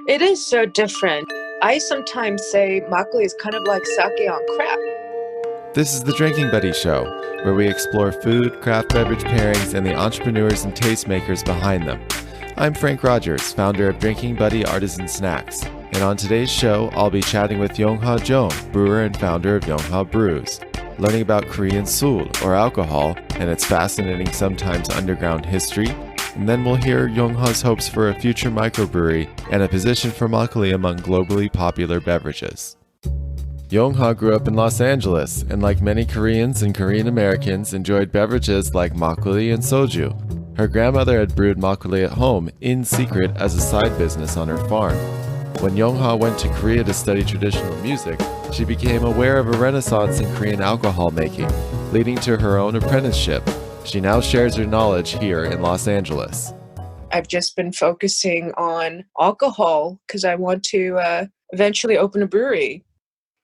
It is so different. I sometimes say makgeolli is kind of like sake on crack. This is the Drinking Buddy Show, where we explore food, craft beverage pairings, and the entrepreneurs and tastemakers behind them. I'm Frank Rogers, founder of Drinking Buddy Artisan Snacks, and on today's show, I'll be chatting with Yong Ha Jeong, brewer and founder of Yongha Brews, learning about Korean sool, or alcohol, and its fascinating, sometimes underground history. And then we'll hear Yongha's hopes for a future microbrewery and a position for makgeolli among globally popular beverages. Yongha grew up in Los Angeles, and like many Koreans and Korean Americans, enjoyed beverages like makgeolli and soju. Her grandmother had brewed makgeolli at home, in secret, as a side business on her farm. When Yongha went to Korea to study traditional music, she became aware of a renaissance in Korean alcohol making, leading to her own apprenticeship. She now shares her knowledge here in Los Angeles. I've just been focusing on alcohol because I want to eventually open a brewery.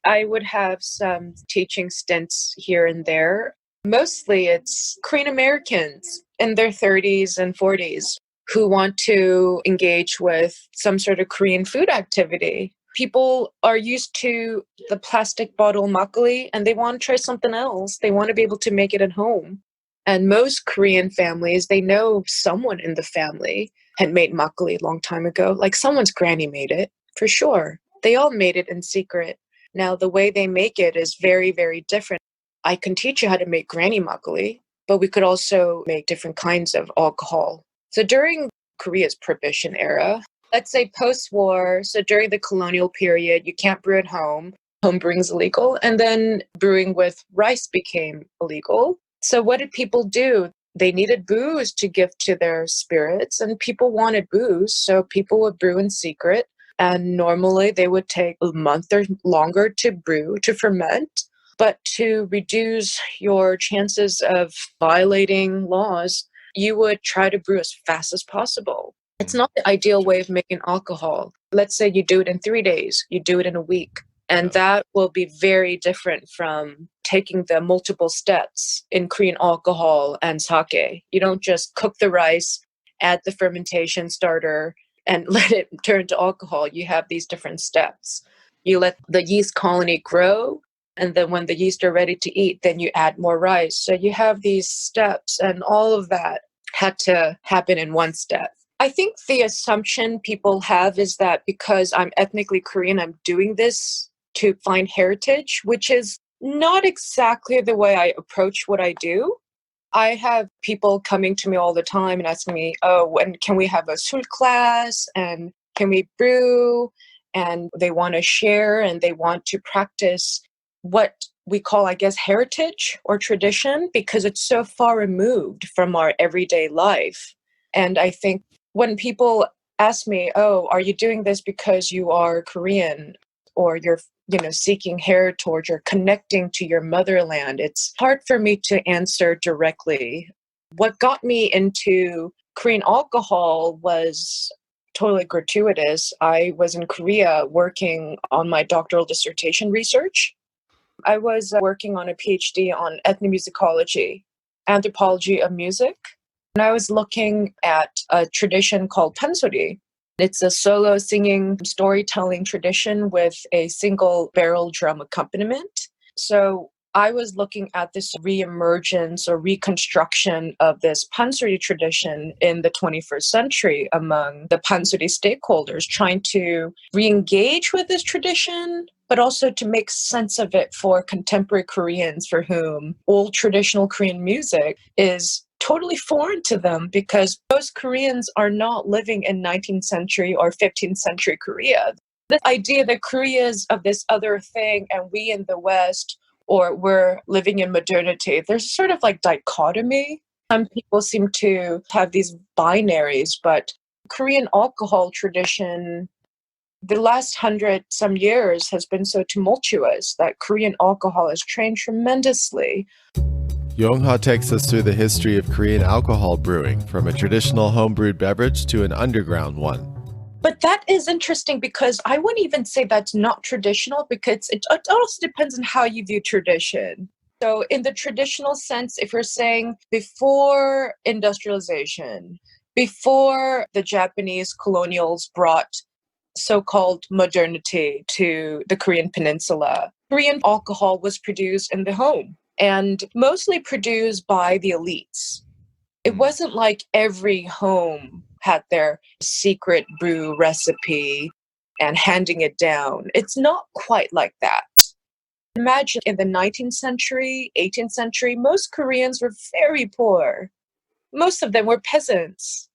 I would have some teaching stints here and there. Mostly it's Korean Americans in their 30s and 40s who want to engage with some sort of Korean food activity. People are used to the plastic bottle makgeolli and they want to try something else. They want to be able to make it at home. And most Korean families, they know someone in the family had made makgeolli a long time ago. Like someone's granny made it, for sure. They all made it in secret. Now, the way they make it is very, very different. I can teach you how to make granny makgeolli, but we could also make different kinds of alcohol. So during Korea's Prohibition era, let's say post-war, so during the colonial period, you can't brew at home. Home brewing is illegal. And then brewing with rice became illegal. So what did people do? They needed booze to give to their spirits, and people wanted booze, so people would brew in secret. And normally they would take a month or longer to brew, to ferment. But to reduce your chances of violating laws, you would try to brew as fast as possible. It's not the ideal way of making alcohol. Let's say you do it in 3 days, you do it in a week. And that will be very different from taking the multiple steps in Korean alcohol and sake. You don't just cook the rice, add the fermentation starter, and let it turn to alcohol. You have these different steps. You let the yeast colony grow, and then when the yeast are ready to eat, then you add more rice. So you have these steps, and all of that had to happen in one step. I think the assumption people have is that because I'm ethnically Korean, I'm doing this to find heritage, which is not exactly the way I approach what I do. I have people coming to me all the time and asking me, oh, when can we have a sool class? And can we brew? And they want to share and they want to practice what we call, I guess, heritage or tradition, because it's so far removed from our everyday life. And I think when people ask me, oh, are you doing this because you are Korean or you're seeking heritage or connecting to your motherland, it's hard for me to answer directly. What got me into Korean alcohol was totally gratuitous. I was in Korea working on my doctoral dissertation research. I was working on a PhD on ethnomusicology, anthropology of music. And I was looking at a tradition called pansori. It's a solo singing storytelling tradition with a single barrel drum accompaniment. So I was looking at this reemergence or reconstruction of this pansori tradition in the 21st century among the pansori stakeholders, trying to re-engage with this tradition, but also to make sense of it for contemporary Koreans for whom old traditional Korean music is totally foreign to them, because most Koreans are not living in 19th century or 15th century Korea. The idea that Korea is of this other thing and we in the West, or we're living in modernity, there's sort of like dichotomy. Some people seem to have these binaries, but Korean alcohol tradition, the last 100 some years has been so tumultuous that Korean alcohol has changed tremendously. Yongha takes us through the history of Korean alcohol brewing, from a traditional homebrewed beverage to an underground one. But that is interesting because I wouldn't even say that's not traditional, because it also depends on how you view tradition. So in the traditional sense, if you're saying before industrialization, before the Japanese colonials brought so-called modernity to the Korean peninsula. Korean alcohol was produced in the home and mostly produced by the elites. It wasn't like every home had their secret brew recipe and handing it down. It's not quite like that. Imagine in the 19th century, 18th century, most Koreans were very poor. Most of them were peasants.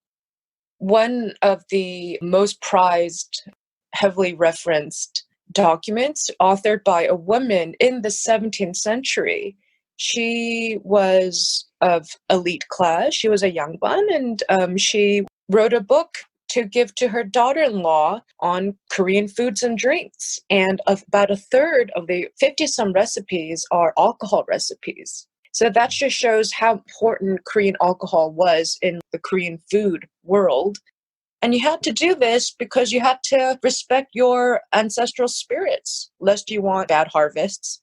One of the most prized, heavily referenced documents authored by a woman in the 17th century. She was of elite class. She was a yangban, and she wrote a book to give to her daughter-in-law on Korean foods and drinks. And about a third of the 50-some recipes are alcohol recipes. So that just shows how important Korean alcohol was in the Korean food world. And you had to do this because you had to respect your ancestral spirits, lest you want bad harvests.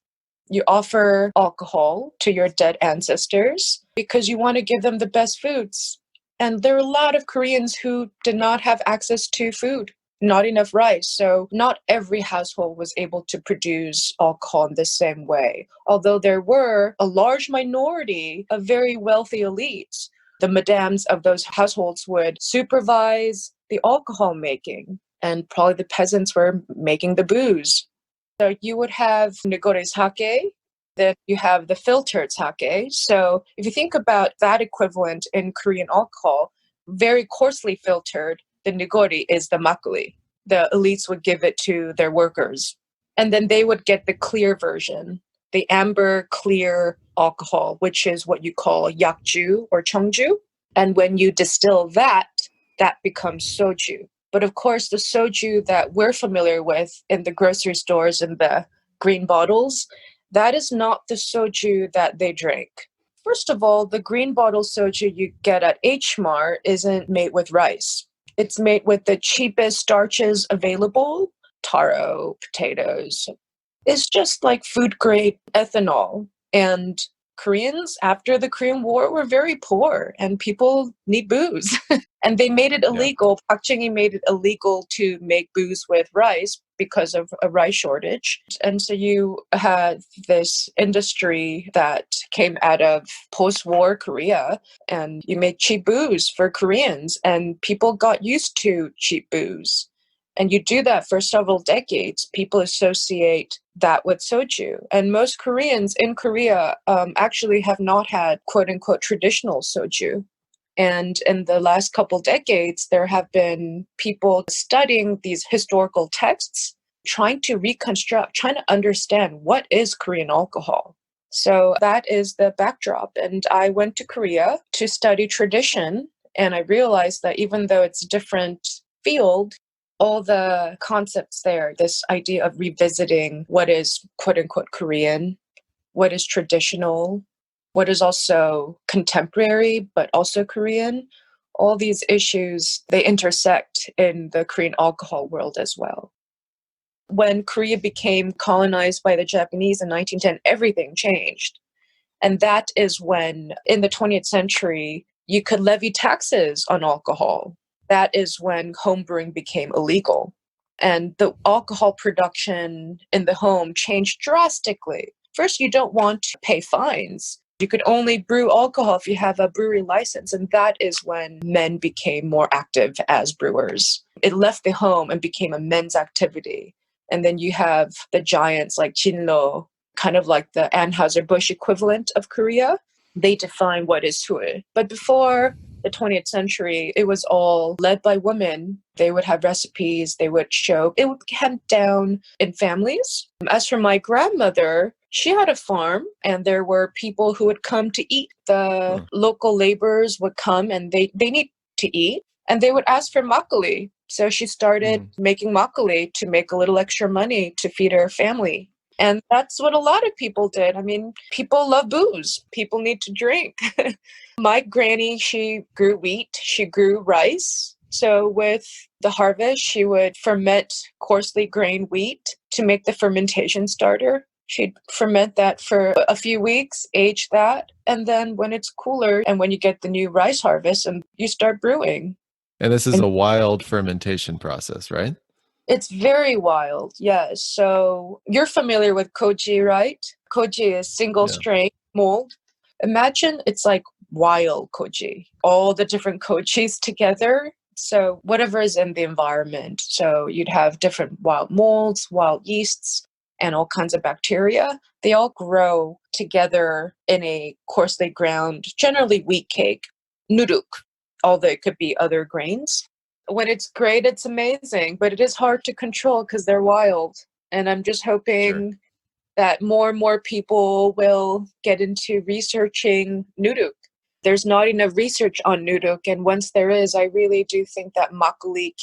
You offer alcohol to your dead ancestors because you want to give them the best foods. And there are a lot of Koreans who did not have access to food, not enough rice. So not every household was able to produce alcohol in the same way. Although there were a large minority of very wealthy elites, the madams of those households would supervise the alcohol making, and probably the peasants were making the booze. So you would have nigore sake, then you have the filtered sake. So if you think about that equivalent in Korean alcohol, very coarsely filtered, the nigori is the makgeolli. The elites would give it to their workers. And then they would get the clear version, the amber clear alcohol, which is what you call yakju or cheongju. And when you distill that, that becomes soju. But of course, the soju that we're familiar with in the grocery stores in the green bottles, that is not the soju that they drink. First of all, the green bottle soju you get at H Mart isn't made with rice. It's made with the cheapest starches available, taro, potatoes. It's just like food grade ethanol. And Koreans, after the Korean War, were very poor and people need booze. And they made it illegal. Park Chung-hee made it illegal to make booze with rice because of a rice shortage. And so you had this industry that came out of post-war Korea, and you made cheap booze for Koreans, and people got used to cheap booze. And you do that for several decades. People associate that with soju. And most Koreans in Korea actually have not had quote-unquote traditional soju. And in the last couple decades, there have been people studying these historical texts, trying to reconstruct, trying to understand what is Korean alcohol. So that is the backdrop. And I went to Korea to study tradition. And I realized that even though it's a different field, all the concepts there, this idea of revisiting what is quote unquote Korean, what is traditional, what is also contemporary, but also Korean, all these issues, they intersect in the Korean alcohol world as well. When Korea became colonized by the Japanese in 1910, everything changed. And that is when, in the 20th century, you could levy taxes on alcohol. That is when homebrewing became illegal. And the alcohol production in the home changed drastically. First, you don't want to pay fines. You could only brew alcohol if you have a brewery license. And that is when men became more active as brewers. It left the home and became a men's activity. And then you have the giants like Jinlo, kind of like the Anheuser-Busch equivalent of Korea. They define what is sool. But before the 20th century, it was all led by women. They would have recipes, they would show, it would be handed down in families. As for my grandmother, she had a farm, and there were people who would come to eat. The local laborers would come, and they need to eat, and they would ask for makgeolli. So she started making makgeolli to make a little extra money to feed her family. And that's what a lot of people did. I mean, people love booze. People need to drink. My granny, she grew wheat, she grew rice. So with the harvest, she would ferment coarsely grained wheat to make the fermentation starter. She'd ferment that for a few weeks, age that, and then when it's cooler and when you get the new rice harvest, and you start brewing. And this is a wild fermentation process, right? It's very wild, yes. So you're familiar with koji, right? Koji is single Yeah, strain mold. Imagine it's like wild koji, all the different kojis together. So whatever is in the environment. So you'd have different wild molds, wild yeasts, and all kinds of bacteria. They all grow together in a coarsely ground, generally wheat cake, nuruk, although it could be other grains. When it's great, it's amazing, but it is hard to control because they're wild. And I'm just sure. hoping that more and more people will get into researching nuduk. There's not enough research on nuduk, and once there is, I really do think that makgeolli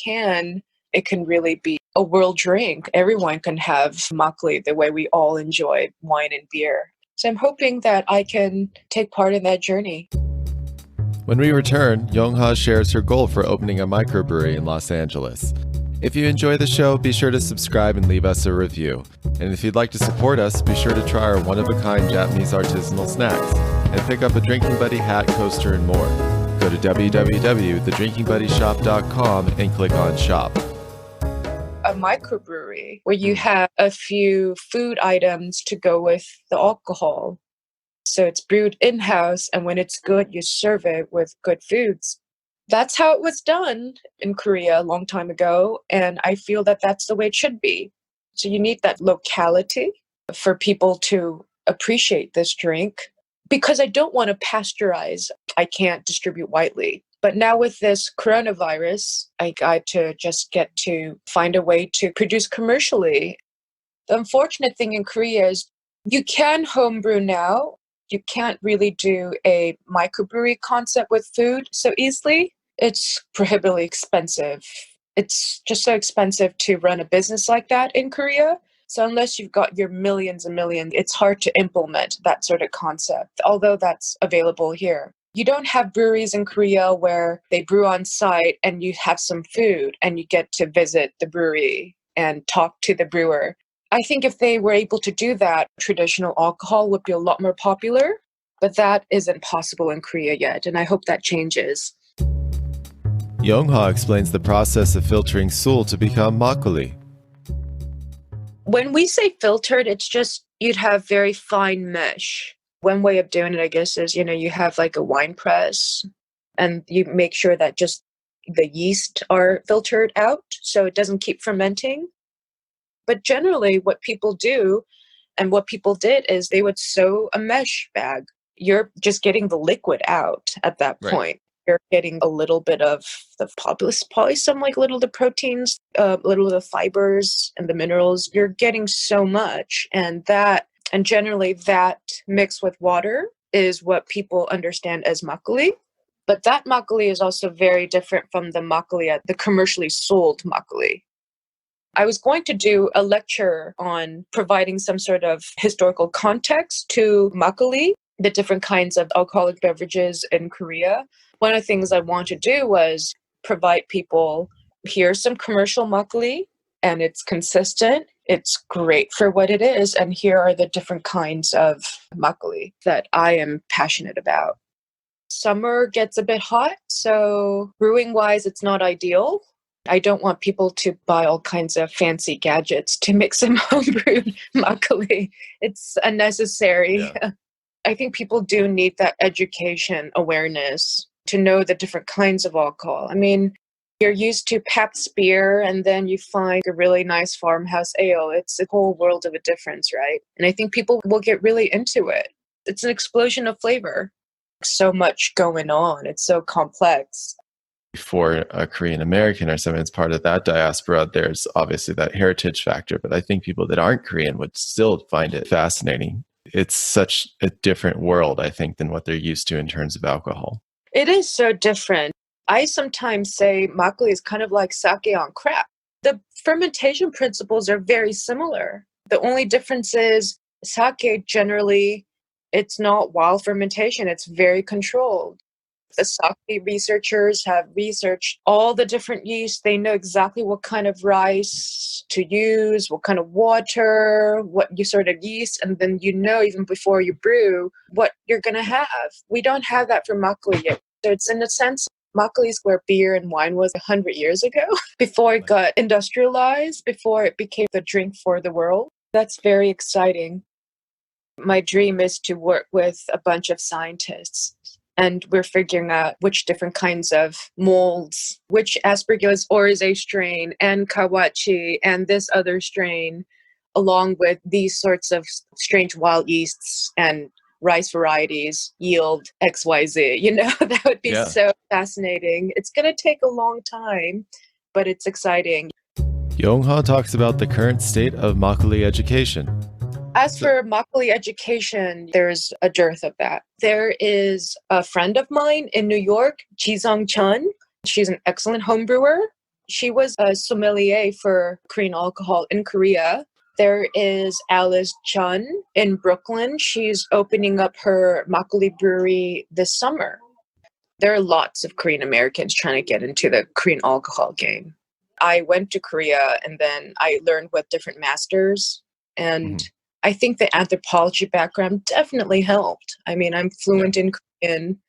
it can really be a world drink. Everyone can have makgeolli the way we all enjoy wine and beer. So I'm hoping that I can take part in that journey. When we return, Yongha shares her goal for opening a microbrewery in Los Angeles. If you enjoy the show, be sure to subscribe and leave us a review. And if you'd like to support us, be sure to try our one-of-a-kind Japanese artisanal snacks and pick up a Drinking Buddy hat, coaster, and more. Go to www.thedrinkingbuddyshop.com and click on Shop. A microbrewery where you have a few food items to go with the alcohol. So it's brewed in-house, and when it's good, you serve it with good foods. That's how it was done in Korea a long time ago, and I feel that that's the way it should be. So you need that locality for people to appreciate this drink, because I don't want to pasteurize. I can't distribute widely. But now with this coronavirus, I got to just get to find a way to produce commercially. The unfortunate thing in Korea is you can homebrew now. You can't really do a microbrewery concept with food so easily. It's prohibitively expensive. It's just so expensive to run a business like that in Korea. So unless you've got your millions and millions, it's hard to implement that sort of concept, although that's available here. You don't have breweries in Korea where they brew on site and you have some food and you get to visit the brewery and talk to the brewer. I think if they were able to do that, traditional alcohol would be a lot more popular, but that isn't possible in Korea yet, and I hope that changes. Yongha explains the process of filtering sool to become makgeolli. When we say filtered, it's just you'd have very fine mesh. One way of doing it, I guess, is, you have like a wine press and you make sure that just the yeast are filtered out so it doesn't keep fermenting. But generally what people do and what people did is they would sew a mesh bag. You're just getting the liquid out at that Right. point. You're getting a little bit of the probably some like little of the proteins, little of the fibers and the minerals. You're getting so much, and generally that mixed with water is what people understand as makgeolli. But that makgeolli is also very different from the makgeolli, the commercially sold makgeolli. I was going to do a lecture on providing some sort of historical context to makgeolli, the different kinds of alcoholic beverages in Korea. One of the things I wanted to do was provide people, here's some commercial makgeolli, and it's consistent. It's great for what it is. And here are the different kinds of makgeolli that I am passionate about. Summer gets a bit hot, so brewing-wise, it's not ideal. I don't want people to buy all kinds of fancy gadgets to make some homebrewed makgeolli. It's unnecessary. Yeah. I think people do need that education awareness to know the different kinds of alcohol. I mean, you're used to Pabst beer and then you find a really nice farmhouse ale. It's a whole world of a difference, right? And I think people will get really into it. It's an explosion of flavor. So much going on. It's so complex. For a Korean American or someone that's part of that diaspora, there's obviously that heritage factor, but I think people that aren't Korean would still find it fascinating. It's such a different world, I think, than what they're used to in terms of alcohol. It is so different. I sometimes say makgeolli is kind of like sake on crack. The fermentation principles are very similar. The only difference is sake generally, it's not wild fermentation. It's very controlled. The sake researchers have researched all the different yeasts. They know exactly what kind of rice to use, what kind of water, what you sort of yeast, and then even before you brew what you're going to have. We don't have that for makgeolli yet. So it's in a sense Makgeolli is where beer and wine was 100 years ago, before it got industrialized, before it became the drink for the world. That's very exciting. My dream is to work with a bunch of scientists, and we're figuring out which different kinds of molds, which Aspergillus oryzae strain and kawachi and this other strain, along with these sorts of strange wild yeasts and rice varieties yield XYZ. That would be so fascinating. It's going to take a long time, but it's exciting. Yongha talks about the current state of makgeolli education. As for makgeolli education, there's a dearth of that. There is a friend of mine in New York, Ji-sung Chun. She's an excellent home brewer. She was a sommelier for Korean alcohol in Korea. There is Alice Chun in Brooklyn. She's opening up her makgeolli brewery this summer. There are lots of Korean Americans trying to get into the Korean alcohol game. I went to Korea and then I learned with different masters, and I think the anthropology background definitely helped. I mean, I'm fluent in Korean.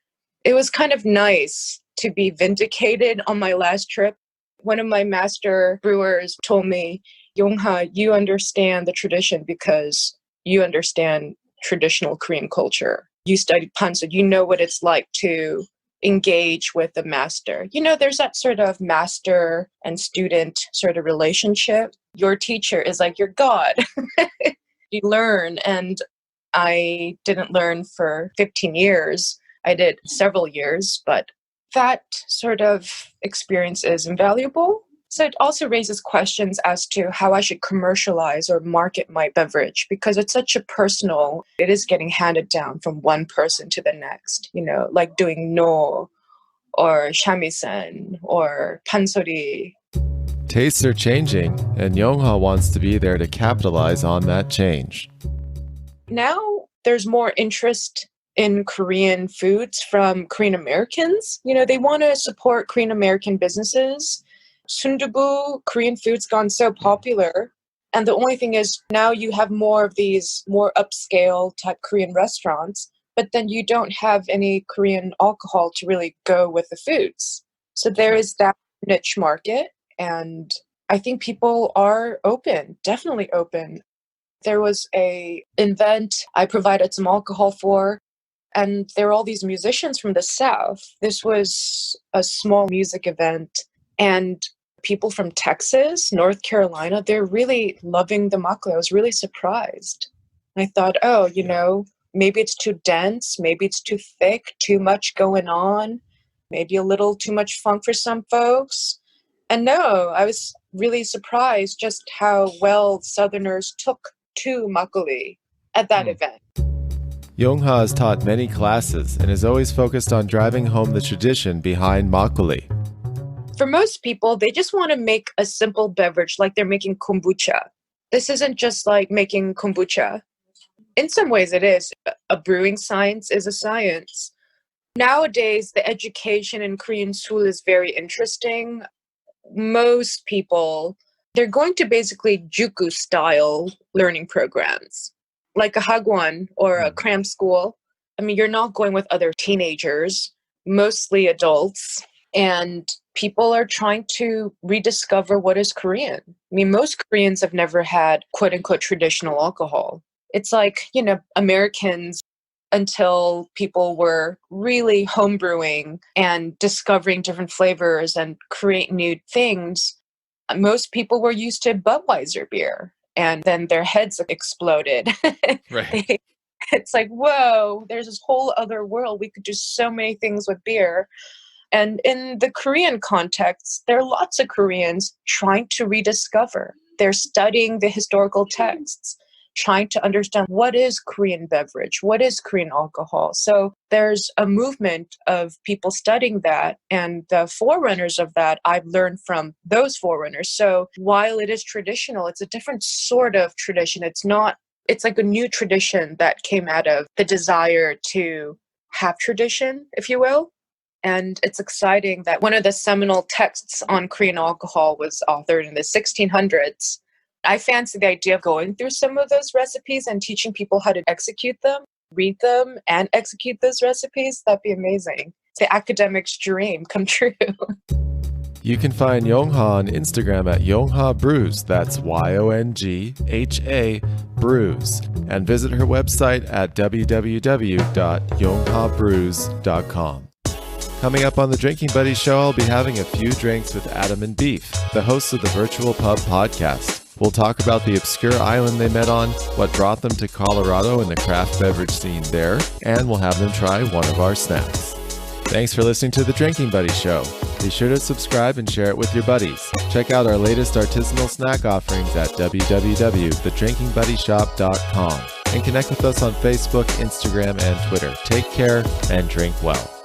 It was kind of nice to be vindicated on my last trip. One of my master brewers told me, Yongha, you understand the tradition because you understand traditional Korean culture. You studied Pansu. You know what it's like to engage with the master. There's that sort of master and student sort of relationship. Your teacher is like your God. You learn, and I didn't learn for 15 years. I did several years, but that sort of experience is invaluable. So it also raises questions as to how I should commercialize or market my beverage, because it's such a personal, it is getting handed down from one person to the next, like doing no or shamisen or pansori. Tastes are changing, and Yongha wants to be there to capitalize on that change. Now there's more interest in Korean foods from Korean Americans. They want to support Korean American businesses. Sundubu, Korean food's gone so popular. And the only thing is now you have more of these more upscale type Korean restaurants, but then you don't have any Korean alcohol to really go with the foods. So there is that niche market. And I think people are open, definitely open. There was a event I provided some alcohol for, and there were all these musicians from the South. This was a small music event, and people from Texas, North Carolina, they're really loving the makgeolli. I was really surprised. I thought, maybe it's too dense, maybe it's too thick, too much going on, maybe a little too much funk for some folks. And no, I was really surprised just how well Southerners took to makgeolli at that event. Yongha has taught many classes and is always focused on driving home the tradition behind makgeolli. For most people, they just want to make a simple beverage like they're making kombucha. This isn't just like making kombucha. In some ways it is. A brewing science is a science. Nowadays, the education in Korean sool is very interesting. Most people, they're going to basically juku style learning programs, like a hagwon or a cram school. I mean, you're not going with other teenagers, mostly adults, and people are trying to rediscover what is Korean. I mean, most Koreans have never had quote unquote traditional alcohol. It's like, Americans, until people were really homebrewing and discovering different flavors and create new things, most people were used to Budweiser beer, and then their heads exploded. Right. It's like, whoa, there's this whole other world. We could do so many things with beer. And in the Korean context, there are lots of Koreans trying to rediscover. They're studying the historical texts, trying to understand what is Korean beverage, what is Korean alcohol. So there's a movement of people studying that, and the forerunners of that, I've learned from those forerunners. So while it is traditional, it's a different sort of tradition. It's like a new tradition that came out of the desire to have tradition, if you will. And it's exciting that one of the seminal texts on Korean alcohol was authored in the 1600s. I fancy the idea of going through some of those recipes and teaching people how to execute them, read them, and execute those recipes. That'd be amazing. the academic's dream come true. You can find Yongha on Instagram at Yongha Brews, that's YONGHA Brews, and visit her website at www.yonghabrews.com. Coming up on the Drinking Buddies show, I'll be having a few drinks with Adam and Beef, the hosts of the Virtual Pub podcast. We'll talk about the obscure island they met on, what brought them to Colorado and the craft beverage scene there, and we'll have them try one of our snacks. Thanks for listening to the Drinking Buddies show. Be sure to subscribe and share it with your buddies. Check out our latest artisanal snack offerings at www.thedrinkingbuddyshop.com and connect with us on Facebook, Instagram, and Twitter. Take care and drink well.